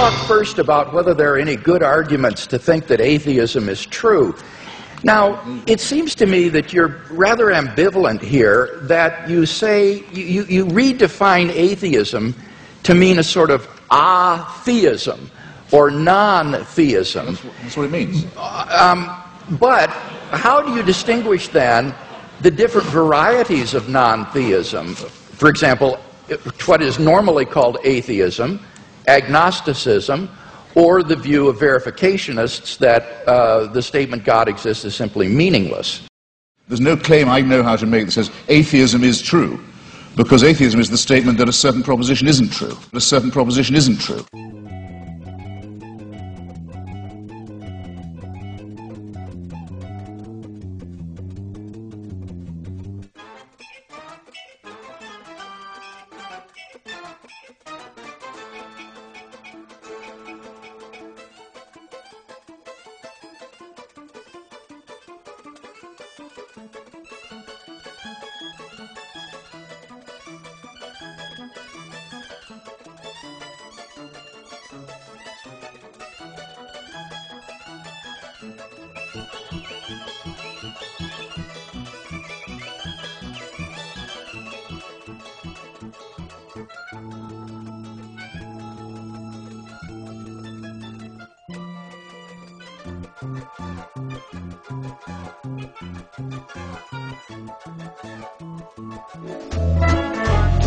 talk first about whether there are any good arguments to think that atheism is true. Now, it seems to me that you're rather ambivalent here, that you say, you redefine atheism to mean a sort of atheism or non-theism. That's what it means. But how do you distinguish then the different varieties of non-theism? For example, what is normally called atheism, agnosticism, or the view of verificationists that the statement God exists is simply meaningless. There's no claim I know how to make that says atheism is true, because atheism is the statement that a certain proposition isn't true. A certain proposition isn't true.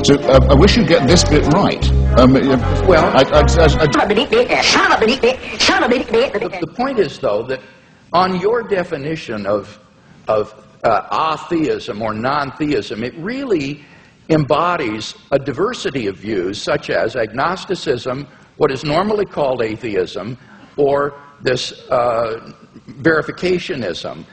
So I wish you'd get this bit right. Well, the point is, though, that on your definition of atheism or non-theism, it really embodies a diversity of views, such as agnosticism, what is normally called atheism, or this verificationism.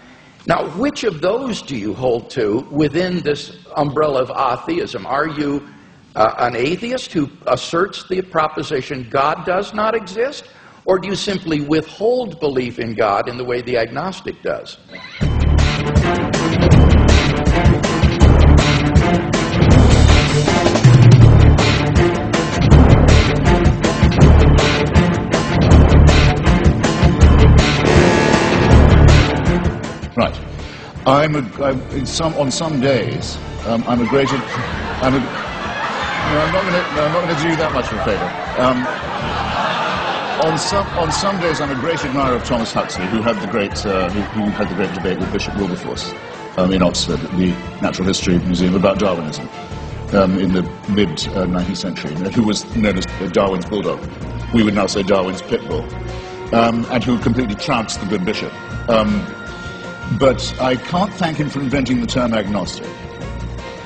Now, which of those do you hold to within this umbrella of atheism? Are you an atheist who asserts the proposition God does not exist, or do you simply withhold belief in God in the way the agnostic does? Right. On some days, I'm not going to do you that much of a favor. On some days, I'm a great admirer of Thomas Huxley, who had the great debate with Bishop Wilberforce in Oxford at the Natural History Museum about Darwinism in the mid-19th century, who was known as Darwin's bulldog. We would now say Darwin's pit bull, and who completely trounced the good bishop. But I can't thank him for inventing the term agnostic.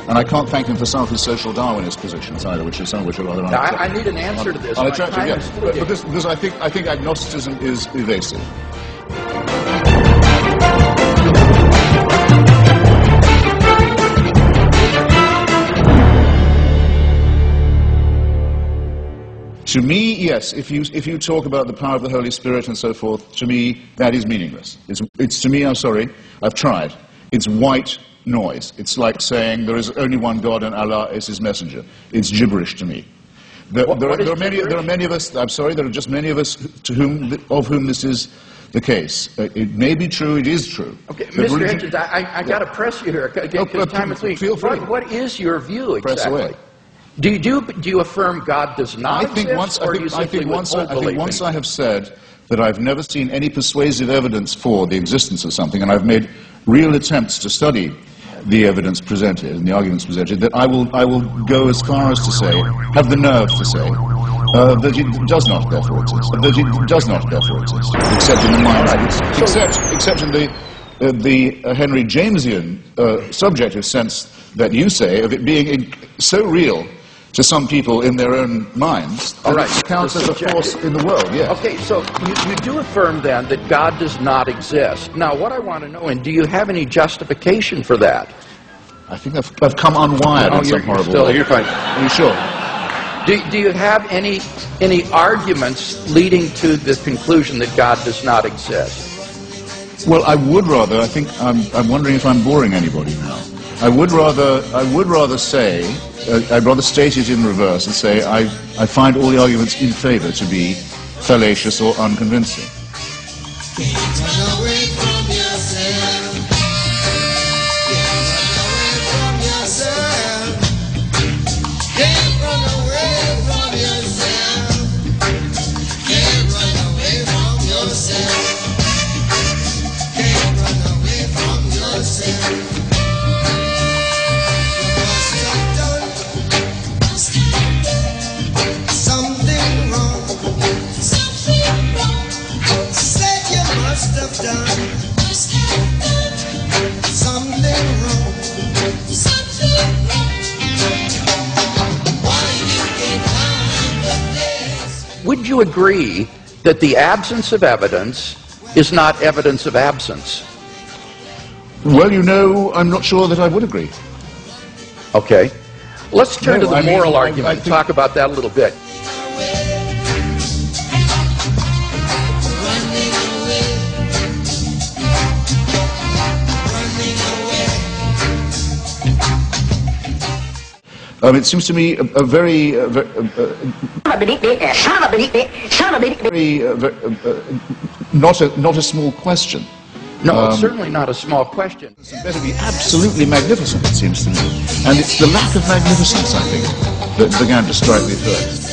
And I can't thank him for some of his social Darwinist positions either, some of which are rather unacceptable. I need an answer to this. Unattractive, yes. Because I think agnosticism is evasive. To me, yes, if you talk about the power of the Holy Spirit and so forth, to me, that is meaningless. It's to me, I'm sorry, I've tried. It's white noise. It's like saying there is only one God and Allah is his messenger. It's gibberish to me. There are many of us, I'm sorry, there are just many of us of whom this is the case. It may be true, it is true. Okay, Mr. Hitchens, I got to press you here. Feel free. What is your view exactly? Press away. Do you affirm God does not exist, or do you simply withhold belief? Once I have said that I've never seen any persuasive evidence for the existence of something, and I've made real attempts to study the evidence presented and the arguments presented, that I will go as far as to say, have the nerve to say, that it does not therefore exist. That it does not therefore exist, except in the mind, except in the Henry Jamesian subjective sense that you say of it being so real to some people in their own minds that it counts as a force in the world, yes. Okay, so you do affirm then that God does not exist. Now, what I want to know, and do you have any justification for that? I think I've come unwired in some horrible way. You're fine. Are you sure? Do you have any arguments leading to the conclusion that God does not exist? Well, I would rather, I think, I'm wondering if I'm boring anybody now. I would rather say, I'd rather state it in reverse and say I find all the arguments in favor to be fallacious or unconvincing. Can't run away from yourself. Can't run away from yourself. Can't run away from yourself. Can't run away from yourself. You must have done something wrong. Said you must have done something wrong. Would you agree that the absence of evidence is not evidence of absence? Well, you know, I'm not sure that I would agree. Okay. Let's turn to No, the I mean, moral I argument and think- talk about that a little bit. It seems to me a very, not a small question. No, it's certainly not a small question. It better be absolutely magnificent, it seems to me. And it's the lack of magnificence, I think, that began to strike me first.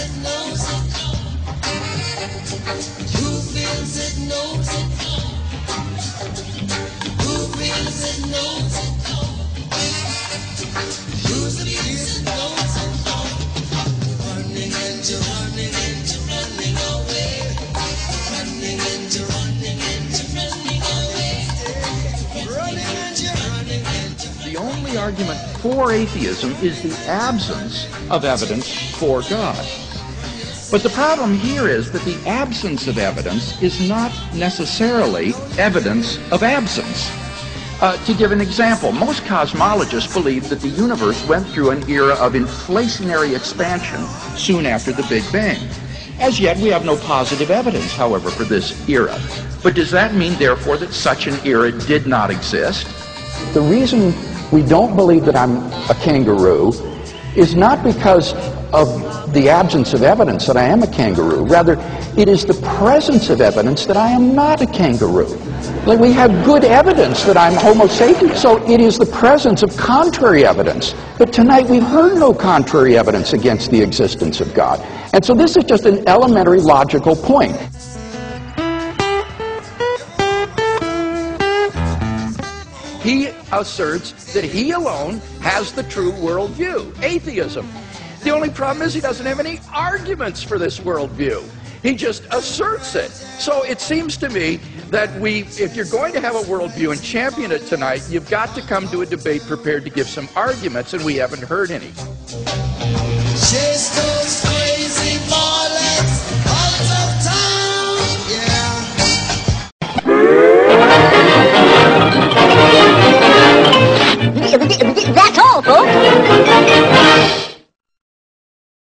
The only argument for atheism is the absence of evidence for God. But the problem here is that the absence of evidence is not necessarily evidence of absence. To give an example, most cosmologists believe that the universe went through an era of inflationary expansion soon after the Big Bang. As yet, we have no positive evidence, however, for this era. But does that mean, therefore, that such an era did not exist? The reason we don't believe that I'm a kangaroo is not because of the absence of evidence that I am a kangaroo. Rather, it is the presence of evidence that I am not a kangaroo. Like, we have good evidence that I'm Homo sapiens, so it is the presence of contrary evidence. But tonight we've heard no contrary evidence against the existence of God. And so this is just an elementary logical point. He asserts that he alone has the true worldview, atheism. The only problem is he doesn't have any arguments for this worldview. He just asserts it. So it seems to me that if you're going to have a worldview and champion it tonight, you've got to come to a debate prepared to give some arguments, and we haven't heard any. Chase those